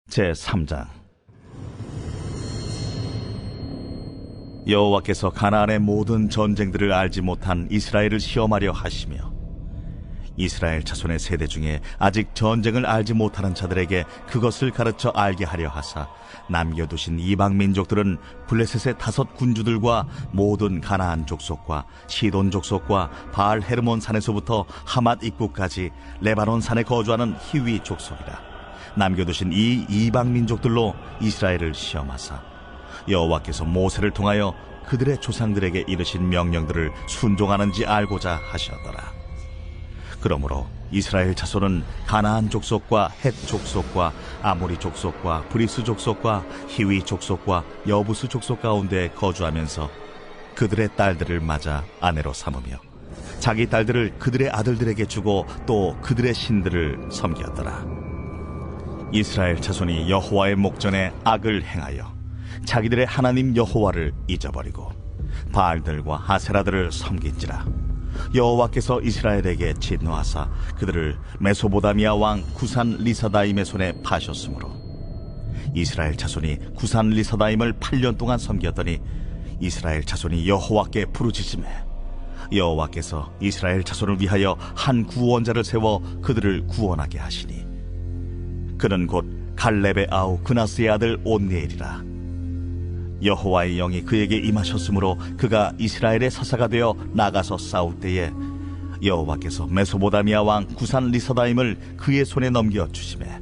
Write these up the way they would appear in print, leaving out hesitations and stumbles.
제3장. 여호와께서 가나안의 모든 전쟁들을 알지 못한 이스라엘을 시험하려 하시며, 이스라엘 자손의 세대 중에 아직 전쟁을 알지 못하는 자들에게 그것을 가르쳐 알게 하려 하사, 남겨두신 이방 민족들은 블레셋의 5 군주들과 모든 가나안 족속과 시돈 족속과 바알 헤르몬 산에서부터 하맛 입구까지 레바논 산에 거주하는 히위 족속이라. 남겨두신 이 이방 민족들로 이스라엘을 시험하사, 여호와께서 모세를 통하여 그들의 조상들에게 이르신 명령들을 순종하는지 알고자 하셨더라. 그러므로 이스라엘 자손은 가나안 족속과 헷 족속과 아모리 족속과 브리스 족속과 히위 족속과 여부스 족속 가운데 거주하면서 그들의 딸들을 맞아 아내로 삼으며 자기 딸들을 그들의 아들들에게 주고 또 그들의 신들을 섬겼더라. 이스라엘 자손이 여호와의 목전에 악을 행하여 자기들의 하나님 여호와를 잊어버리고 바알들과 아세라들을 섬긴지라. 여호와께서 이스라엘에게 진노하사 그들을 메소보다미아 왕 구산 리사다임의 손에 파셨으므로, 이스라엘 자손이 구산 리사다임을 8년 동안 섬겼더니 이스라엘 자손이 여호와께 부르짖으매, 여호와께서 이스라엘 자손을 위하여 한 구원자를 세워 그들을 구원하게 하시니, 그는 곧 갈렙의 아우 그나스의 아들 온니엘이라. 여호와의 영이 그에게 임하셨으므로 그가 이스라엘의 사사가 되어 나가서 싸울 때에 여호와께서 메소보다미아 왕 구산 리사다임을 그의 손에 넘겨주시매,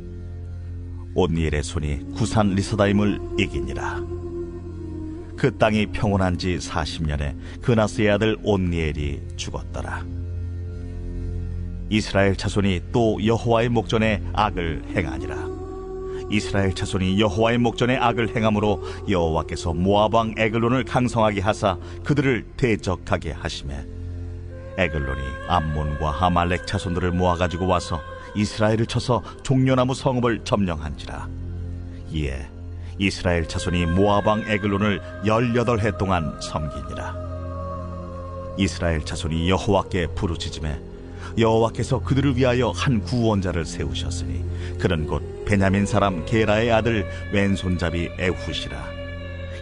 온니엘의 손이 구산 리사다임을 이기니라. 그 땅이 평온한 지 40년에 그나스의 아들 온니엘이 죽었더라. 이스라엘 자손이 또 여호와의 목전에 악을 행하니라. 이스라엘 자손이 여호와의 목전에 악을 행함으로 여호와께서 모압 왕 에글론을 강성하게 하사 그들을 대적하게 하시매, 에글론이 암몬과 아말렉 자손들을 모아가지고 와서 이스라엘을 쳐서 종려나무 성읍을 점령한지라. 이에 이스라엘 자손이 모압 왕 에글론을 18해 동안 섬기니라. 이스라엘 자손이 여호와께 부르짖으매 여호와께서 그들을 위하여 한 구원자를 세우셨으니, 그는 곧 베냐민 사람 게라의 아들 왼손잡이 에훗이라.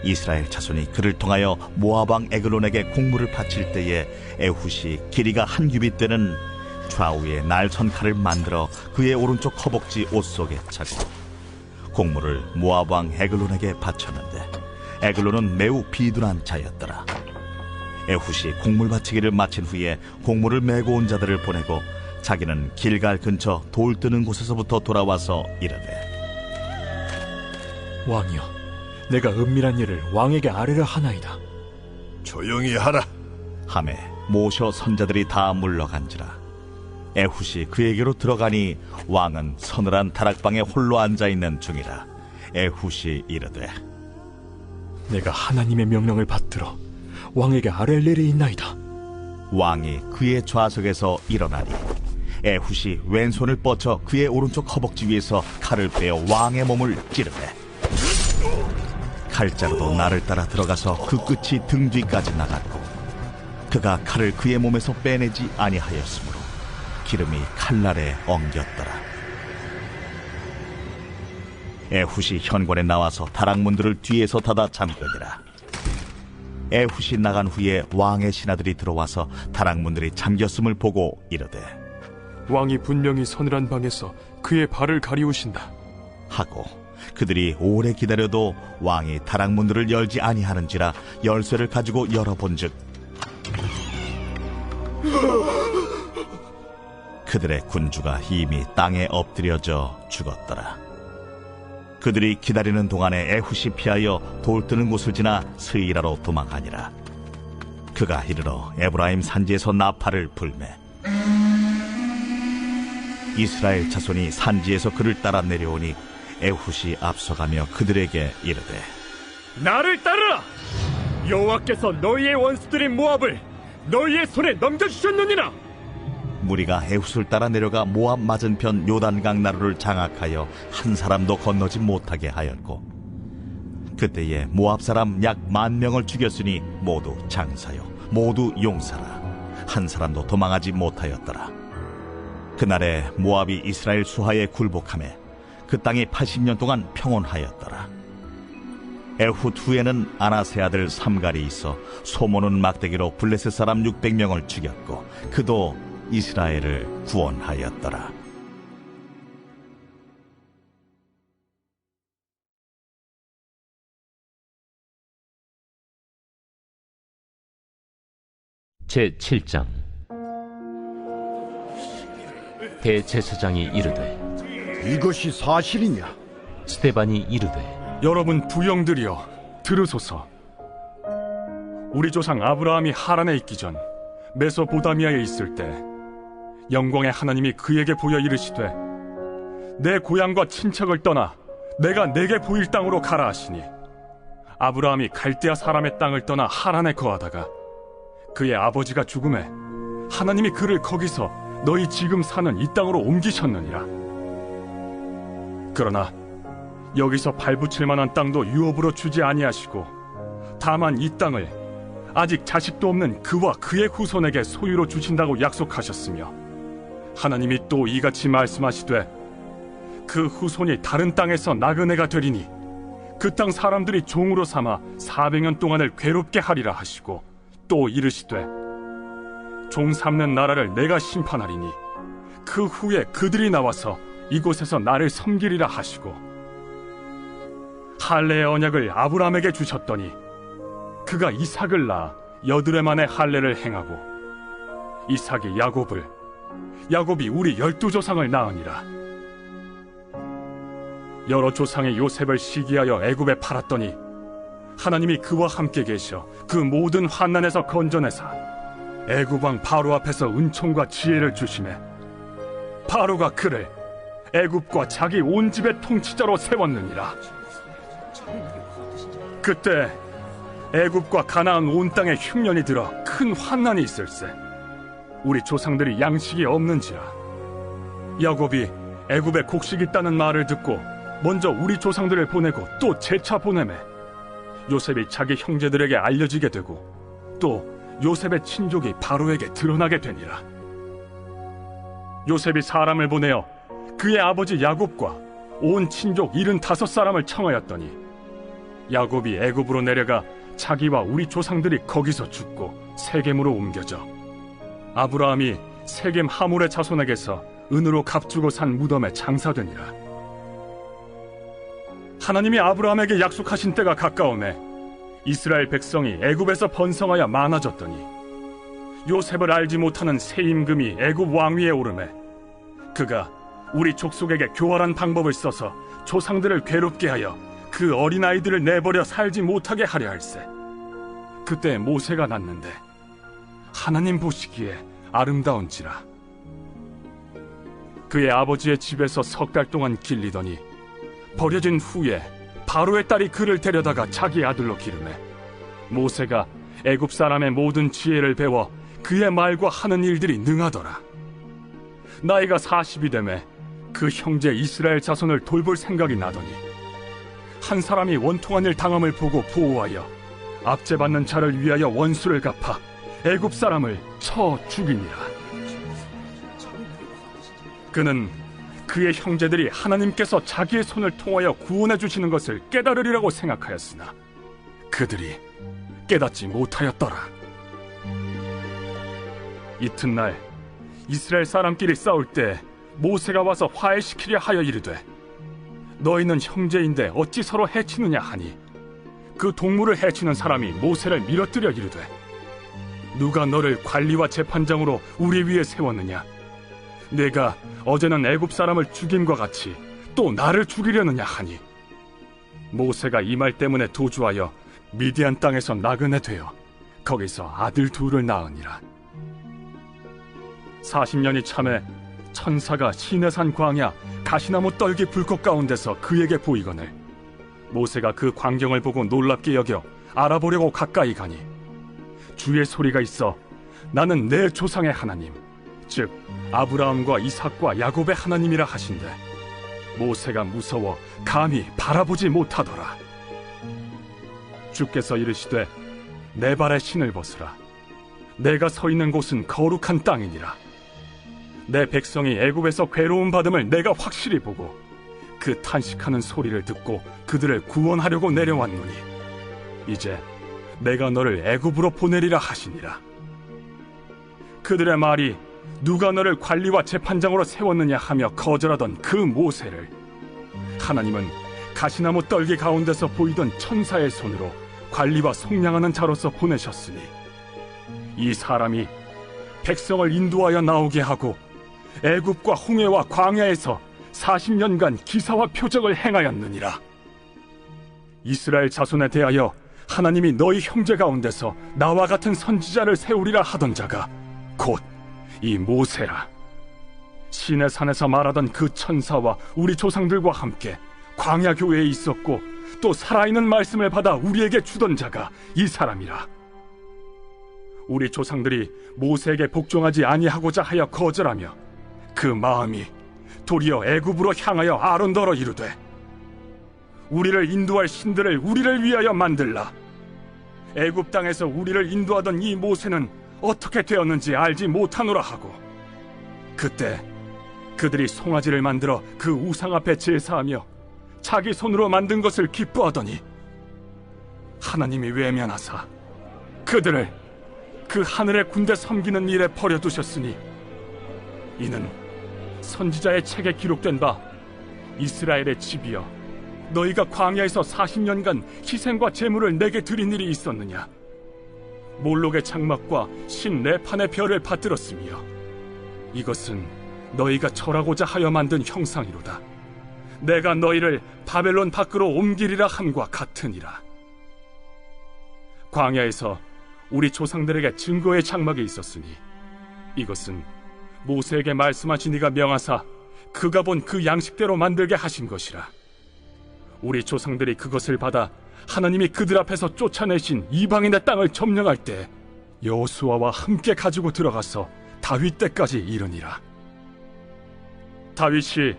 이스라엘 자손이 그를 통하여 모압 왕 에글론에게 공물을 바칠 때에 에훗이 길이가 1규빗 되는 좌우에 날선 칼을 만들어 그의 오른쪽 허벅지 옷 속에 차고 공물을 모압 왕 에글론에게 바쳤는데, 에글론은 매우 비둔한 자였더라. 에훗이 공물 바치기를 마친 후에 공물을 메고 온 자들을 보내고 자기는 길갈 근처 돌 뜨는 곳에서부터 돌아와서 이르되, 왕이여, 내가 은밀한 일을 왕에게 아뢰려 하나이다. 조용히 하라. 하매 모셔 선자들이 다 물러간지라. 에훗이 그에게로 들어가니 왕은 서늘한 다락방에 홀로 앉아있는 중이라. 에훗이 이르되, 내가 하나님의 명령을 받들어 왕에게 아뢰 일이 있나이다. 왕이 그의 좌석에서 일어나니 에훗이 왼손을 뻗쳐 그의 오른쪽 허벅지 위에서 칼을 빼어 왕의 몸을 찌르매, 칼자루도 나를 따라 들어가서 그 끝이 등 뒤까지 나갔고 그가 칼을 그의 몸에서 빼내지 아니하였으므로 기름이 칼날에 엉겼더라. 에훗이 현관에 나와서 다락문들을 뒤에서 닫아 잠그니라. 에훗이 나간 후에 왕의 신하들이 들어와서 다락문들이 잠겼음을 보고 이르되, 왕이 분명히 서늘한 방에서 그의 발을 가리우신다 하고 그들이 오래 기다려도 왕이 다락문들을 열지 아니하는지라 열쇠를 가지고 열어본즉 그들의 군주가 이미 땅에 엎드려져 죽었더라. 그들이 기다리는 동안에 에훗이 피하여 돌 뜨는 곳을 지나 스이라로 도망하니라. 그가 이르러 에브라임 산지에서 나팔을 불매, 이스라엘 자손이 산지에서 그를 따라 내려오니 에훗이 앞서가며 그들에게 이르되, 나를 따르라! 여호와께서 너희의 원수들인 모압을 너희의 손에 넘겨주셨느니라. 무리가 에훗을 따라 내려가 모압 맞은편 요단강 나루를 장악하여 한 사람도 건너지 못하게 하였고, 그때에 모압 사람 약 10,000명을 죽였으니 모두 장사요 모두 용사라. 한 사람도 도망하지 못하였더라. 그날에 모압이 이스라엘 수하에 굴복하매 그 땅이 80년 동안 평온하였더라. 에훗 후에는 아나세 아들 삼갈이 있어 소모는 막대기로 블레셋 사람 600명을 죽였고 그도 이스라엘을 구원하였더라. 제7장. 대제사장이 이르되 이것이 사실이냐? 스데반이 이르되 여러분 부영들이여 들으소서. 우리 조상 아브라함이 하란에 있기 전 메소보다미아에 있을 때 영광의 하나님이 그에게 보여 이르시되 내 고향과 친척을 떠나 내가 내게 보일 땅으로 가라 하시니 아브라함이 갈대아 사람의 땅을 떠나 하란에 거하다가 그의 아버지가 죽음에 하나님이 그를 거기서 너희 지금 사는 이 땅으로 옮기셨느니라. 그러나 여기서 발붙일 만한 땅도 유업으로 주지 아니하시고 다만 이 땅을 아직 자식도 없는 그와 그의 후손에게 소유로 주신다고 약속하셨으며 하나님이 또 이같이 말씀하시되 그 후손이 다른 땅에서 나그네가 되리니 그 땅 사람들이 종으로 삼아 400년 동안을 괴롭게 하리라 하시고 또 이르시되 종 삼는 나라를 내가 심판하리니 그 후에 그들이 나와서 이곳에서 나를 섬기리라 하시고 할례의 언약을 아브라함에게 주셨더니 그가 이삭을 낳아 여드레 만에 할례를 행하고 이삭이 야곱을 야곱이 우리 12조상을 낳으니라. 여러 조상의 요셉을 시기하여 애굽에 팔았더니 하나님이 그와 함께 계셔 그 모든 환난에서 건져내사 애굽 왕 바로 앞에서 은총과 지혜를 주시매 바로가 그를 애굽과 자기 온 집의 통치자로 세웠느니라. 그때 애굽과 가나안 온 땅에 흉년이 들어 큰 환난이 있을세. 우리 조상들이 양식이 없는지라. 야곱이 애굽에 곡식 있다는 말을 듣고 먼저 우리 조상들을 보내고 또 재차 보내매 요셉이 자기 형제들에게 알려지게 되고 또 요셉의 친족이 바로에게 드러나게 되니라. 요셉이 사람을 보내어 그의 아버지 야곱과 온 친족 75사람을 청하였더니 야곱이 애굽으로 내려가 자기와 우리 조상들이 거기서 죽고 세겜으로 옮겨져 아브라함이 세겜 하몰의 자손에게서 은으로 값주고 산 무덤에 장사되니라. 하나님이 아브라함에게 약속하신 때가 가까우매 이스라엘 백성이 애굽에서 번성하여 많아졌더니 요셉을 알지 못하는 새 임금이 애굽 왕위에 오르매 그가 우리 족속에게 교활한 방법을 써서 조상들을 괴롭게 하여 그 어린아이들을 내버려 살지 못하게 하려 할세. 그때 모세가 났는데 하나님 보시기에 아름다운지라. 그의 아버지의 집에서 석 달 동안 길리더니 버려진 후에 바로의 딸이 그를 데려다가 자기 아들로 기르매 모세가 애굽 사람의 모든 지혜를 배워 그의 말과 하는 일들이 능하더라. 나이가 40이 되매 그 형제 이스라엘 자손을 돌볼 생각이 나더니 한 사람이 원통한 일 당함을 보고 보호하여 압제받는 자를 위하여 원수를 갚아 애굽 사람을 쳐 죽이니라. 그는 그의 형제들이 하나님께서 자기의 손을 통하여 구원해 주시는 것을 깨달으리라고 생각하였으나 그들이 깨닫지 못하였더라. 이튿날 이스라엘 사람끼리 싸울 때 모세가 와서 화해시키려 하여 이르되 너희는 형제인데 어찌 서로 해치느냐 하니 그 동물을 해치는 사람이 모세를 밀어뜨려 이르되 누가 너를 관리와 재판장으로 우리 위에 세웠느냐? 내가 어제는 애굽 사람을 죽임과 같이 또 나를 죽이려느냐 하니 모세가 이 말 때문에 도주하여 미디안 땅에서 나그네 되어 거기서 아들 둘을 낳으니라. 40년이 참에 천사가 시내산 광야 가시나무 떨기 불꽃 가운데서 그에게 보이거늘 모세가 그 광경을 보고 놀랍게 여겨 알아보려고 가까이 가니 주의 소리가 있어 나는 내 조상의 하나님 즉 아브라함과 이삭과 야곱의 하나님이라 하신대 모세가 무서워 감히 바라보지 못하더라. 주께서 이르시되 내 발에 신을 벗으라. 내가 서 있는 곳은 거룩한 땅이니라. 내 백성이 애굽에서 괴로움 받음을 내가 확실히 보고 그 탄식하는 소리를 듣고 그들을 구원하려고 내려왔노니 이제 내가 너를 애굽으로 보내리라 하시니라. 그들의 말이 누가 너를 관리와 재판장으로 세웠느냐 하며 거절하던 그 모세를 하나님은 가시나무 떨기 가운데서 보이던 천사의 손으로 관리와 속량하는 자로서 보내셨으니 이 사람이 백성을 인도하여 나오게 하고 애굽과 홍해와 광야에서 40년간 기사와 표적을 행하였느니라. 이스라엘 자손에 대하여 하나님이 너희 형제 가운데서 나와 같은 선지자를 세우리라 하던 자가 곧 이 모세라. 시내 산에서 말하던 그 천사와 우리 조상들과 함께 광야 교회에 있었고 또 살아있는 말씀을 받아 우리에게 주던 자가 이 사람이라. 우리 조상들이 모세에게 복종하지 아니하고자 하여 거절하며 그 마음이 도리어 애굽으로 향하여 아론더러 이르되 우리를 인도할 신들을 우리를 위하여 만들라. 애굽 땅에서 우리를 인도하던 이 모세는 어떻게 되었는지 알지 못하노라 하고 그때 그들이 송아지를 만들어 그 우상 앞에 제사하며 자기 손으로 만든 것을 기뻐하더니 하나님이 외면하사 그들을 그 하늘의 군대 섬기는 일에 버려두셨으니 이는 선지자의 책에 기록된 바 이스라엘의 집이여 너희가 광야에서 40년간 희생과 제물을 내게 드린 일이 있었느냐. 몰록의 장막과 신 레판의 별을 받들었으며 이것은 너희가 절하고자 하여 만든 형상이로다. 내가 너희를 바벨론 밖으로 옮기리라 함과 같으니라. 광야에서 우리 조상들에게 증거의 장막이 있었으니 이것은 모세에게 말씀하신 이가 명하사 그가 본 그 양식대로 만들게 하신 것이라. 우리 조상들이 그것을 받아 하나님이 그들 앞에서 쫓아내신 이방인의 땅을 점령할 때 여호수아와 함께 가지고 들어가서 다윗 때까지 이르니라. 다윗이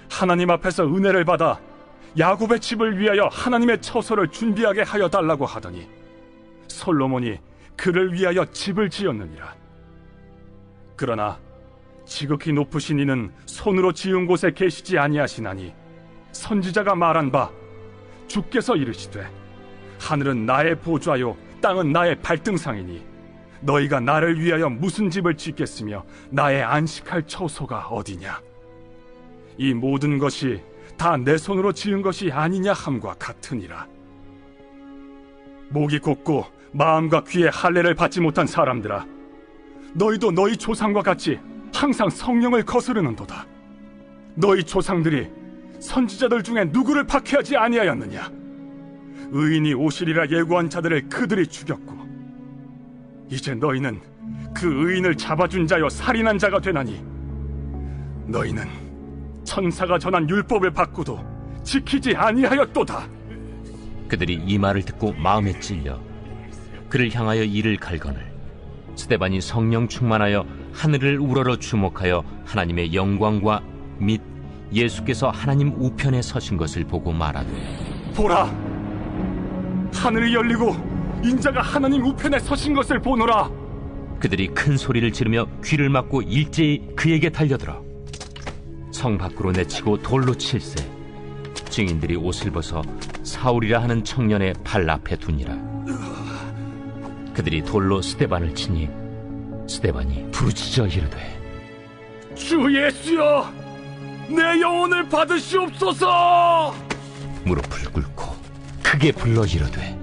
하나님 앞에서 은혜를 받아 야곱의 집을 위하여 하나님의 처소를 준비하게 하여 달라고 하더니 솔로몬이 그를 위하여 집을 지었느니라. 그러나 지극히 높으신 이는 손으로 지은 곳에 계시지 아니하시나니 선지자가 말한 바 주께서 이르시되 하늘은 나의 보좌요 땅은 나의 발등상이니 너희가 나를 위하여 무슨 집을 짓겠으며 나의 안식할 처소가 어디냐. 이 모든 것이 다 내 손으로 지은 것이 아니냐 함과 같으니라. 목이 곧고 마음과 귀에 할례를 받지 못한 사람들아, 너희도 너희 조상과 같이 항상 성령을 거스르는도다. 너희 조상들이 선지자들 중에 누구를 박해하지 아니하였느냐. 의인이 오시리라 예고한 자들을 그들이 죽였고 이제 너희는 그 의인을 잡아준 자여 살인한 자가 되나니 너희는 천사가 전한 율법을 받고도 지키지 아니하였도다. 그들이 이 말을 듣고 마음에 찔려 그를 향하여 이를 갈거늘 스데반이 성령 충만하여 하늘을 우러러 주목하여 하나님의 영광과 및 예수께서 하나님 우편에 서신 것을 보고 말하되 보라, 하늘이 열리고 인자가 하나님 우편에 서신 것을 보노라. 그들이 큰 소리를 지르며 귀를 막고 일제히 그에게 달려들어 성 밖으로 내치고 돌로 칠세. 증인들이 옷을 벗어 사울이라 하는 청년의 발 앞에 두니라. 그들이 돌로 스데반을 치니 스데반이 부르짖어 이르되 주 예수여, 내 영혼을 받으시옵소서. 무릎을 꿇고 크게 불러 이르되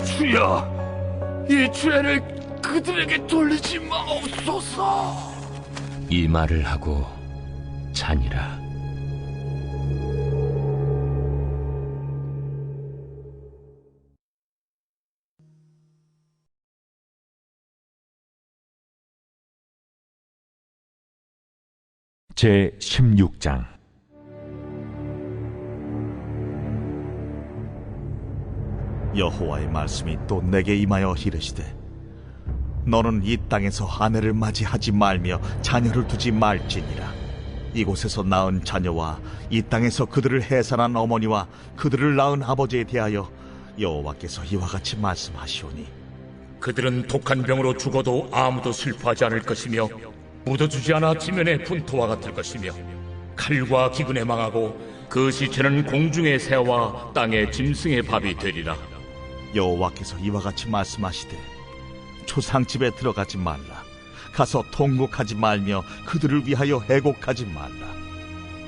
주여, 이 죄를 그들에게 돌리지 마옵소서. 이 말을 하고 자니라. 제 16장. 여호와의 말씀이 또 내게 임하여 이르시되 너는 이 땅에서 아내를 맞이하지 말며 자녀를 두지 말지니라. 이곳에서 낳은 자녀와 이 땅에서 그들을 해산한 어머니와 그들을 낳은 아버지에 대하여 여호와께서 이와 같이 말씀하시오니 그들은 독한 병으로 죽어도 아무도 슬퍼하지 않을 것이며 묻어주지 않아 지면의 분토와 같을 것이며 칼과 기근에 망하고 그 시체는 공중의 새와 땅의 짐승의 밥이 되리라. 여호와께서 이와 같이 말씀하시되 초상집에 들어가지 말라. 가서 통곡하지 말며 그들을 위하여 애곡하지 말라.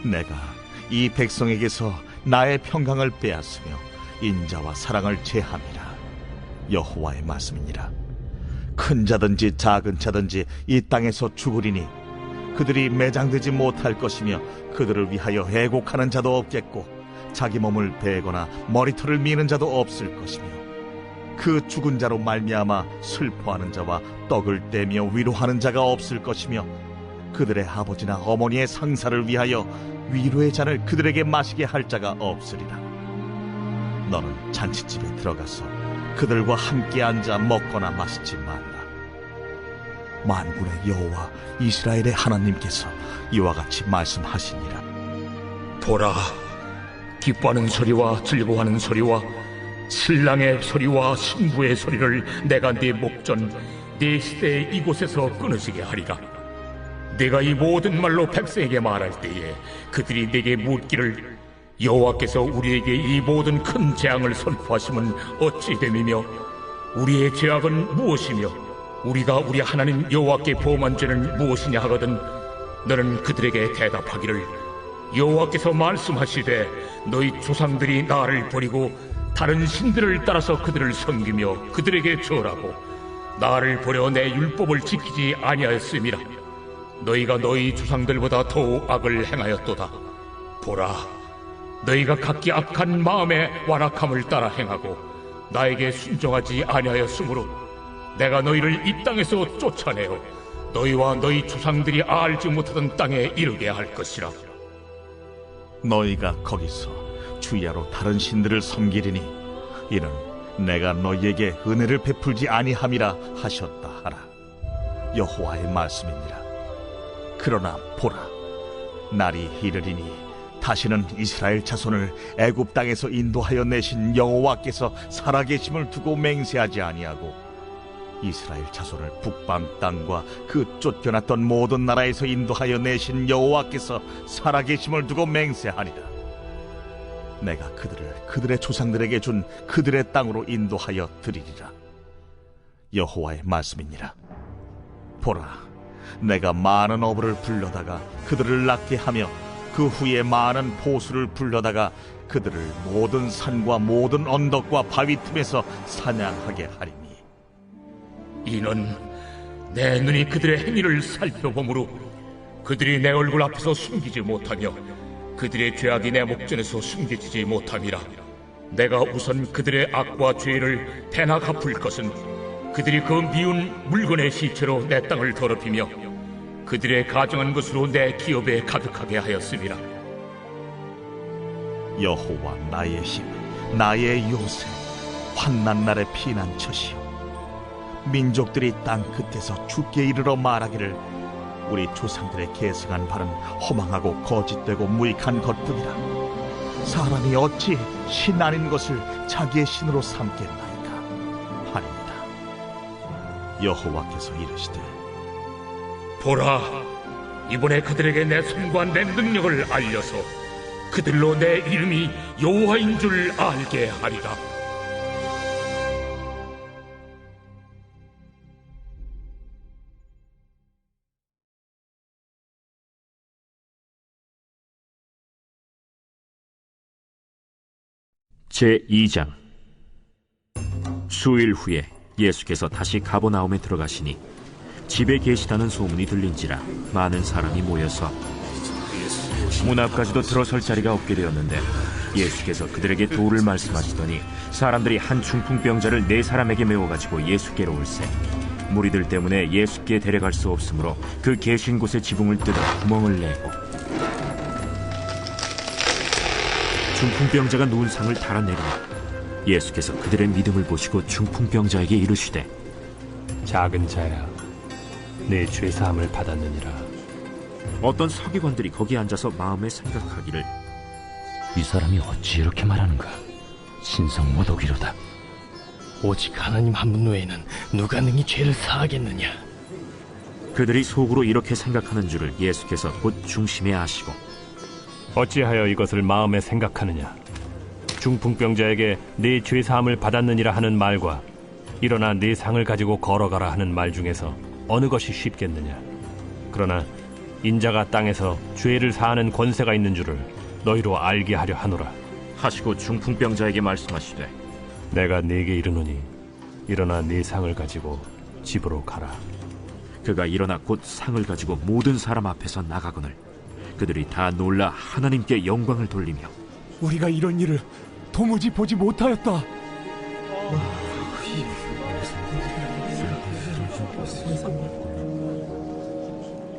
내가 이 백성에게서 나의 평강을 빼앗으며 인자와 사랑을 제함이라. 여호와의 말씀이니라. 큰 자든지 작은 자든지 이 땅에서 죽으리니 그들이 매장되지 못할 것이며 그들을 위하여 애곡하는 자도 없겠고 자기 몸을 베거나 머리털을 미는 자도 없을 것이며 그 죽은 자로 말미암아 슬퍼하는 자와 떡을 떼며 위로하는 자가 없을 것이며 그들의 아버지나 어머니의 상사를 위하여 위로의 잔을 그들에게 마시게 할 자가 없으리라. 너는 잔치집에 들어가서 그들과 함께 앉아 먹거나 마시지 말라. 만군의 여호와 이스라엘의 하나님께서 이와 같이 말씀하시니라. 보라, 기뻐하는 소리와 즐거워하는 소리와 신랑의 소리와 신부의 소리를 내가 네 목전 네 시대의 이곳에서 끊어지게 하리라. 내가 이 모든 말로 백성에게 말할 때에 그들이 내게 묻기를 여호와께서 우리에게 이 모든 큰 재앙을 선포하심은 어찌 됨이며 우리의 죄악은 무엇이며 우리가 우리 하나님 여호와께 범한 죄는 무엇이냐 하거든 너는 그들에게 대답하기를 여호와께서 말씀하시되 너희 조상들이 나를 버리고 다른 신들을 따라서 그들을 섬기며 그들에게 절하고 나를 버려 내 율법을 지키지 아니하였음이라. 너희가 너희 조상들보다 더욱 악을 행하였도다. 보라, 너희가 각기 악한 마음의 완악함을 따라 행하고 나에게 순종하지 아니하였으므로 내가 너희를 이 땅에서 쫓아내어 너희와 너희 조상들이 알지 못하던 땅에 이르게 할 것이라. 너희가 거기서 주야로 다른 신들을 섬기리니 이는 내가 너희에게 은혜를 베풀지 아니함이라 하셨다 하라. 여호와의 말씀이니라. 그러나 보라, 날이 이르리니 다시는 이스라엘 자손을 애굽 땅에서 인도하여 내신 여호와께서 살아계심을 두고 맹세하지 아니하고 이스라엘 자손을 북방 땅과 그 쫓겨났던 모든 나라에서 인도하여 내신 여호와께서 살아계심을 두고 맹세하리라. 내가 그들을 그들의 조상들에게 준 그들의 땅으로 인도하여 드리리라. 여호와의 말씀이니라. 보라, 내가 많은 어부를 불러다가 그들을 낫게 하며 그 후에 많은 포수를 불러다가 그들을 모든 산과 모든 언덕과 바위 틈에서 사냥하게 하리니 이는 내 눈이 그들의 행위를 살펴보므로 그들이 내 얼굴 앞에서 숨기지 못하며 그들의 죄악이 내 목전에서 숨겨지지 못함이라. 내가 우선 그들의 악과 죄를 대나 갚을 것은 그들이 그 미운 물건의 시체로 내 땅을 더럽히며 그들의 가정한 것으로 내 기업에 가득하게 하였음이라. 여호와 나의 힘, 나의 요새, 환난 날의 피난처시오. 민족들이 땅 끝에서 죽게 이르러 말하기를 우리 조상들의 계승한 바는 허망하고 거짓되고 무익한 것뿐이라. 사람이 어찌 신 아닌 것을 자기의 신으로 삼겠나이까 하리이다. 여호와께서 이르시되 보라, 이번에 그들에게 내 손과 내 능력을 알려서 그들로 내 이름이 여호와인 줄 알게 하리라. 제2장. 수일 후에 예수께서 다시 가버나움에 들어가시니 집에 계시다는 소문이 들린지라 많은 사람이 모여서 문 앞까지도 들어설 자리가 없게 되었는데 예수께서 그들에게 도를 말씀하시더니 사람들이 한 중풍병자를 4사람에게 메워가지고 예수께로 올세 무리들 때문에 예수께 데려갈 수 없으므로 그 계신 곳의 지붕을 뜯어 구멍을 내고 중풍병자가 누운 상을 달아내리니 예수께서 그들의 믿음을 보시고 중풍병자에게 이르시되 작은 자야, 내 죄사함을 받았느니라. 어떤 서기관들이 거기 앉아서 마음에 생각하기를 이 사람이 어찌 이렇게 말하는가? 신성 모독이로다. 오직 하나님 한 분 외에는 누가 능히 죄를 사하겠느냐? 그들이 속으로 이렇게 생각하는 줄을 예수께서 곧 중심에 아시고 어찌하여 이것을 마음에 생각하느냐? 중풍병자에게 네 죄사함을 받았느니라 하는 말과 일어나 네 상을 가지고 걸어가라 하는 말 중에서 어느 것이 쉽겠느냐? 그러나 인자가 땅에서 죄를 사하는 권세가 있는 줄을 너희로 알게 하려 하노라. 하시고 중풍병자에게 말씀하시되 내가 네게 이르노니 일어나 네 상을 가지고 집으로 가라. 그가 일어나 곧 상을 가지고 모든 사람 앞에서 나가거늘 그들이 다 놀라 하나님께 영광을 돌리며 우리가 이런 일을 도무지 보지 못하였다.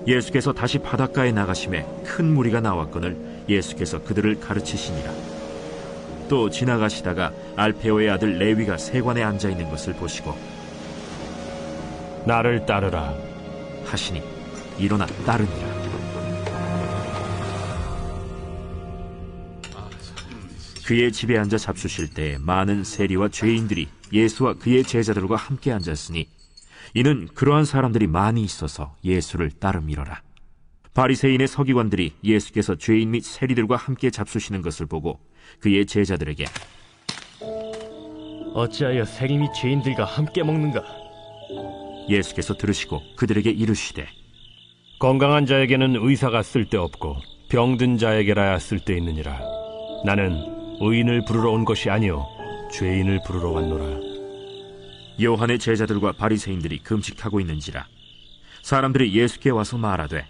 예수께서 다시 바닷가에 나가심에 큰 무리가 나왔거늘 예수께서 그들을 가르치시니라. 또 지나가시다가 알페오의 아들 레위가 세관에 앉아 있는 것을 보시고 나를 따르라 하시니 일어나 따르니라. 그의 집에 앉아 잡수실 때에 많은 세리와 죄인들이 예수와 그의 제자들과 함께 앉았으니 이는 그러한 사람들이 많이 있어서 예수를 따름이러라. 바리새인의 서기관들이 예수께서 죄인 및 세리들과 함께 잡수시는 것을 보고 그의 제자들에게 어찌하여 세리 및 죄인들과 함께 먹는가? 예수께서 들으시고 그들에게 이르시되 건강한 자에게는 의사가 쓸데없고 병든 자에게라야 쓸데있느니라. 나는 의인을 부르러 온 것이 아니요 죄인을 부르러 왔노라. 요한의 제자들과 바리새인들이 금식하고 있는지라 사람들이 예수께 와서 말하되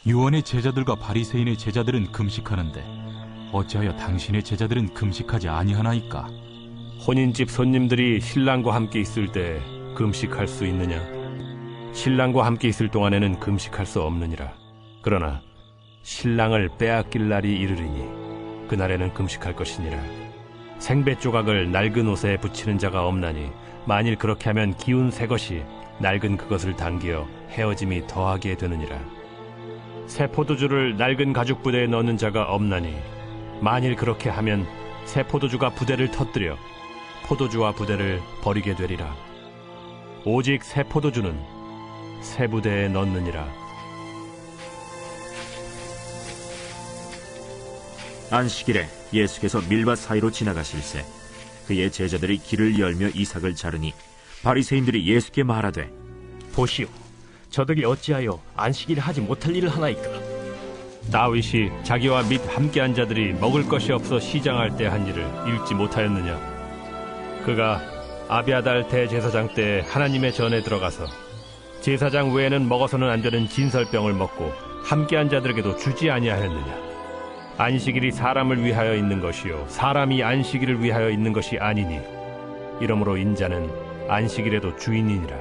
요한의 제자들과 바리새인의 제자들은 금식하는데 어찌하여 당신의 제자들은 금식하지 아니하나이까? 혼인집 손님들이 신랑과 함께 있을 때 금식할 수 있느냐? 신랑과 함께 있을 동안에는 금식할 수 없느니라. 그러나 신랑을 빼앗길 날이 이르리니 그날에는 금식할 것이니라. 생배 조각을 낡은 옷에 붙이는 자가 없나니 만일 그렇게 하면 기운 새 것이 낡은 그것을 당겨 헤어짐이 더하게 되느니라. 새 포도주를 낡은 가죽 부대에 넣는 자가 없나니 만일 그렇게 하면 새 포도주가 부대를 터뜨려 포도주와 부대를 버리게 되리라. 오직 새 포도주는 새 부대에 넣느니라. 안식일에 예수께서 밀밭 사이로 지나가실새 그의 제자들이 길을 열며 이삭을 자르니 바리새인들이 예수께 말하되 보시오, 저들이 어찌하여 안식일에 하지 못할 일을 하나이까? 다윗이 자기와 및 함께한 자들이 먹을 것이 없어 시장할 때 한 일을 읽지 못하였느냐? 그가 아비아달 대제사장 때 하나님의 전에 들어가서 제사장 외에는 먹어서는 안 되는 진설병을 먹고 함께한 자들에게도 주지 아니하였느냐? 안식일이 사람을 위하여 있는 것이요 사람이 안식일을 위하여 있는 것이 아니니 이러므로 인자는 안식일에도 주인이니라.